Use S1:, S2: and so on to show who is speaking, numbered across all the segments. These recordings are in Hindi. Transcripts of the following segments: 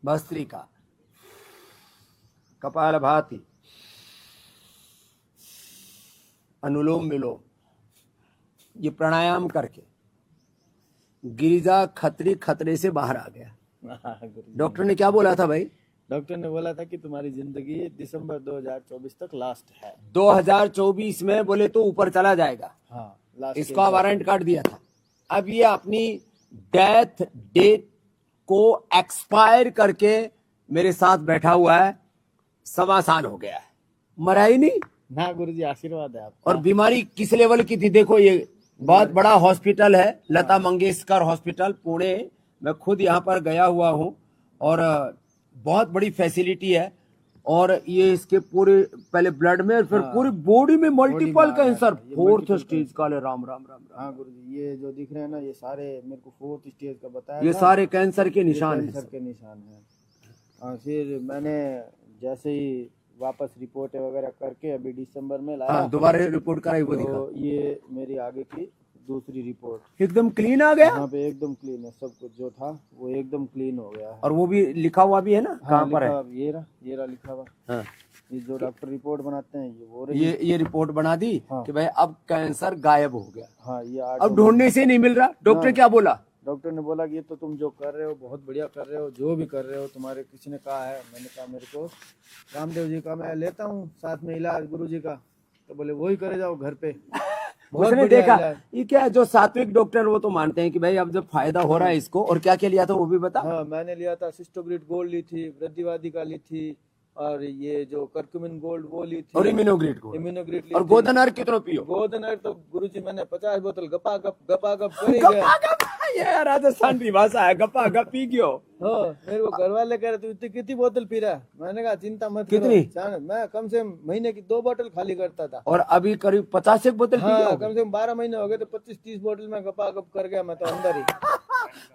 S1: भस्त्रिका, कपालभाति, अनुलोम विलोम, ये प्राणायाम करके गिरिजा खतरे से बाहर आ गया। डॉक्टर ने क्या बोला था भाई?
S2: डॉक्टर ने बोला था कि तुम्हारी जिंदगी दिसंबर 2024 तक लास्ट है।
S1: 2024 में बोले तो ऊपर चला जाएगा।
S2: हाँ, लास्ट
S1: इसका वारंट काट दिया था। अब ये अपनी डेथ डेट को एक्सपायर करके मेरे साथ बैठा हुआ है, 1.25 साल हो गया है, मरा ही नहीं
S2: ना। गुरुजी आशीर्वाद है आपका।
S1: और बीमारी किस लेवल की थी देखो, ये बहुत बड़ा हॉस्पिटल है, लता मंगेशकर हॉस्पिटल पुणे। मैं खुद यहाँ पर गया हुआ हूँ और बहुत बड़ी फैसिलिटी है। और ये इसके पूरे पहले ब्लड में फिर पूरी बॉडी में मल्टीपल कैंसर, 4th स्टेज का। राम राम राम राम।
S2: हाँ गुरुजी, ये जो दिख रहे हैं ना, ये सारे मेरे को 4th स्टेज का बताया
S1: ये
S2: था।
S1: सारे कैंसर के निशान हैं।
S2: कैंसर के निशान है। और फिर मैंने जैसे ही वापस रिपोर्ट वगैरह करके अभी दिसंबर में लाया।
S1: हाँ, दोबारा रिपोर्ट कराई, वो दिखा।
S2: तो ये मेरी आगे की दूसरी रिपोर्ट
S1: एकदम क्लीन आ गया।
S2: यहाँ पे एकदम क्लीन है, सब कुछ जो था वो एकदम क्लीन हो गया है।
S1: और वो भी लिखा हुआ भी है ना,
S2: हाँ,
S1: कहाँ पर है?
S2: ये रहा लिखा हुआ।
S1: हाँ।
S2: ये जो डॉक्टर रिपोर्ट बनाते हैं ये वो रही।
S1: ये रिपोर्ट बना दी।
S2: हाँ।
S1: कि भाई अब कैंसर गायब हो गया।
S2: हाँ, ये
S1: अब ढूंढने से नहीं मिल रहा। डॉक्टर क्या बोला?
S2: डॉक्टर ने बोला कि ये तो तुम जो कर रहे हो बहुत बढ़िया कर रहे हो, जो भी कर रहे हो तुम्हारे किसी ने कहा है। मैंने कहा मेरे को रामदेव जी का मैं लेता हूँ साथ में इलाज, गुरु जी का। तो बोले वही करे जाओ घर पे।
S1: उसने देखा ये क्या, जो सात्विक डॉक्टर वो तो मानते हैं कि भाई अब जब फायदा हो रहा है इसको। और क्या क्या लिया था वो भी बता।
S2: हाँ, मैंने लिया था सिस्टोग्रिड गोल्ड ली थी, वृद्धिवादी का ली थी, और ये जो कर्क्यूमिन गोल्ड वो ली थी,
S1: और इम्यूनोग्रिड
S2: ली
S1: और गोदनर कितना पियो?
S2: गोदनर तो गुरुजी मैंने 50 बोतल गपा गप कर ही गया।
S1: ये राजस्थान की भाषा है, गपा गप पी गयो।
S2: हो, मेरे को घर वाले कह रहे तू इतनी कितनी बोतल पी रहा है? मैंने कहा चिंता मत
S1: कितनी?
S2: करो, मैं कम से कम महीने की 2 बोतल खाली करता था।
S1: और अभी करीब 50 बोतल पी गया।
S2: कम से कम 12 महीने हो गए तो 25-30 बोतल में गपा गप कर गया मैं तो अंदर ही।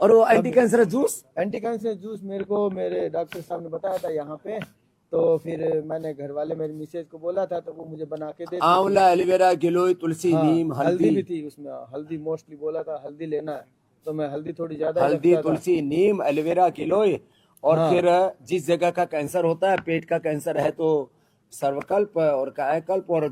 S1: और वो एंटी कैंसर जूस
S2: मेरे को मेरे डॉक्टर साहब ने बताया था यहाँ पे। तो फिर मैंने घर वाले मेरी मिसेज को बोला था तो वो मुझे बना के दे।
S1: आंवला, एलोवेरा, गिलोय, तुलसी, नीम,
S2: हल्दी भी थी उसमें। हल्दी मोस्टली बोला था हल्दी लेना है, तो मैं हल्दी थोड़ी ज्यादा
S1: हल्दी, तुलसी, नीम, एलोवेरा, गिलोय। और फिर जिस जगह का कैंसर होता है, पेट का कैंसर है तो सर्वकल्प और कायाकल्प, और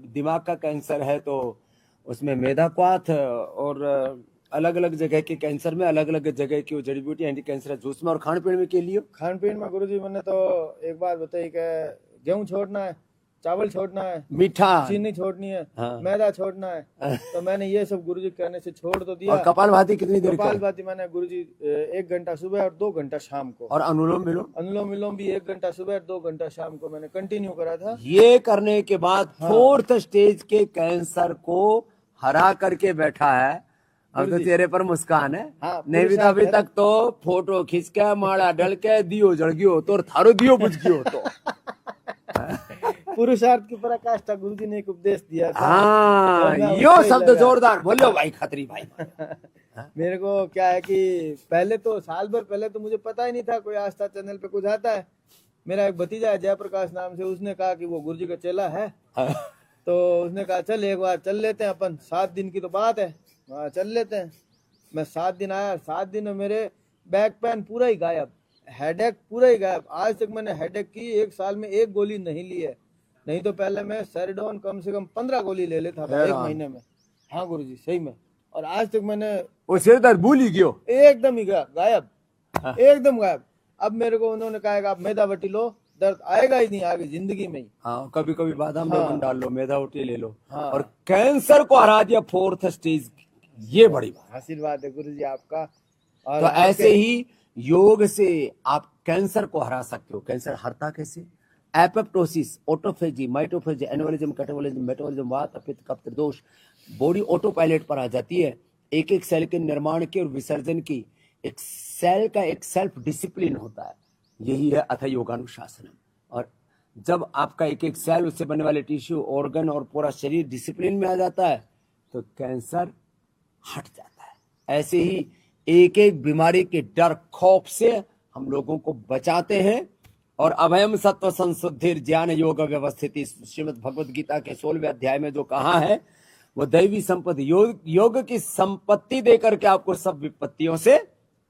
S1: दिमाग का कैंसर है तो उसमें मेधाक्वाथ, और अलग अलग जगह के कैंसर में अलग अलग जगह की जड़ी बूटी एंटी कैंसर जूस में। और खान पीन में के लिए
S2: गुरुजी मैंने तो एक बात बताई कि गेहूं छोड़ना है, चावल छोड़ना है,
S1: मीठा,
S2: चीनी छोड़नी है,
S1: हाँ।
S2: मैदा छोड़ना है। तो मैंने ये सब गुरुजी कहने से छोड़ तो दिया।
S1: और कपालभाति कितनी देर?
S2: कपालभाति मैंने गुरुजी 1 घंटा सुबह और 2 घंटा शाम को।
S1: और अनुलोम विलोम
S2: भी 1 घंटा सुबह और 2 घंटा शाम को मैंने कंटिन्यू करा था।
S1: ये करने के बाद 4th स्टेज के कैंसर को हरा करके बैठा है। अब तो चेहरे पर मुस्कान है। नहीं भी अभी तक तो फोटो खींच के माड़ा डल के दियो जल गयो तो थारो दियो बुझ गयो तो।
S2: पुरुषार्थ की पराकाष्ठा गुरुजी ने एक उपदेश दिया था।
S1: हाँ, यो शब्द जोरदार बोलो भाई खत्री भाई।
S2: मेरे को क्या है कि पहले तो साल भर पहले तो मुझे पता ही नहीं था कोई आस्था चैनल पे कुछ आता है। मेरा एक भतीजा है जयप्रकाश नाम से, उसने कहा कि वो गुरुजी का चेला है। तो उसने कहा चल एक बार चल लेते हैं अपन, 7 दिन की तो बात है, हाँ चल लेते हैं। मैं 7 दिन आया, 7 दिन में मेरे बैक पेन पूरा ही गायब, हेडेक पूरा ही गायब। आज तक मैंने हेडेक की 1 साल में 1 गोली नहीं ली है। नहीं तो पहले मैं सेरिडोन कम से कम 15 गोली ले लेता था 1 महीने में। हाँ गुरुजी सही में। और आज तक मैंने
S1: वो सिर दर्द भूल ही गयो,
S2: एकदम ही गायब, एकदम गायब। अब मेरे को उन्होंने कहा कि आप मेदावटी लो, दर्द आएगा ही नहीं आगे जिंदगी में ही।
S1: हाँ, कभी कभी बादाम रोगन डाल लो, मेदावटी ले लो। और कैंसर को हरा दिया 4th स्टेज। ये बड़ी बात,
S2: आशीर्वाद है गुरुजी आपका। और
S1: तो ऐसे ही योग से आप कैंसर को हरा सकते हो। कैंसर हरता कैसे? एपोप्टोसिस, ऑटोफेजी, माइटोफेजी, एनोलिज्म, कैटाबोलिज्म, मेटाबॉलिज्म, वात, पित्त, कफ, त्रिदोष, बॉडी ऑटो पायलट पर आ जाती है। एक एक सेल के निर्माण की और विसर्जन की एक सेल का एक सेल्फ डिसिप्लिन होता है। यही है अथ योगानुशासनम। और जब आपका एक एक सेल, उससे बनने वाले टिश्यू, ऑर्गन और पूरा शरीर डिसिप्लिन में आ जाता है तो कैंसर हट जाता है। ऐसे ही एक एक बीमारी के डर खौफ से हम लोगों को बचाते हैं। और अभयम सत्व संशुद्धिर ज्ञान योग व्यवस्थिति, श्रीमद् भगवद गीता के 16वें अध्याय में जो कहा है वो दैवी संपत्ति, योग की संपत्ति देकर के आपको सब विपत्तियों से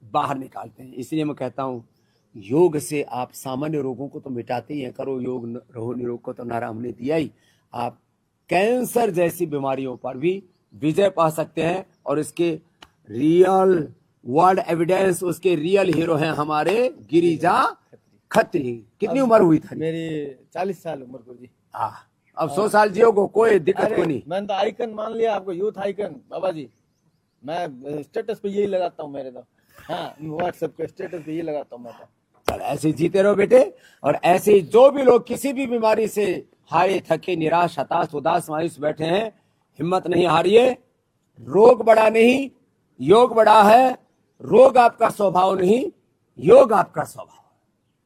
S1: बाहर निकालते हैं। इसलिए मैं कहता हूं योग से आप सामान्य रोगों को तो मिटाते ही हैं, करो योग रहो निरोग को तो नारा हमने दिया ही, आप कैंसर जैसी बीमारियों पर भी विजय पा सकते हैं। और इसके रियल वर्ल्ड एविडेंस, उसके रियल हीरो हैं हमारे गिरिजा खत्री। कितनी उम्र हुई था?
S2: मेरी 40 साल उम्र को जी।
S1: अब 100 साल जियोगे, कोई दिक्कत को नहीं।
S2: मैंने तो आइकन मान लिया आपको, यूथ आइकन बाबा जी। मैं स्टेटस पे यही लगाता हूँ मेरे तो, हाँ व्हाट्सएप के स्टेटस पे यही लगाता हूँ मैं तो।
S1: चल ऐसे जीते रहो बेटे। और ऐसे जो भी लोग किसी भी बीमारी से हारे, थके, निराश, हताश, उदास, मायूस बैठे हैं, हिम्मत नहीं हारिए। रोग बड़ा नहीं, योग बड़ा है। रोग आपका स्वभाव नहीं, योग आपका स्वभाव।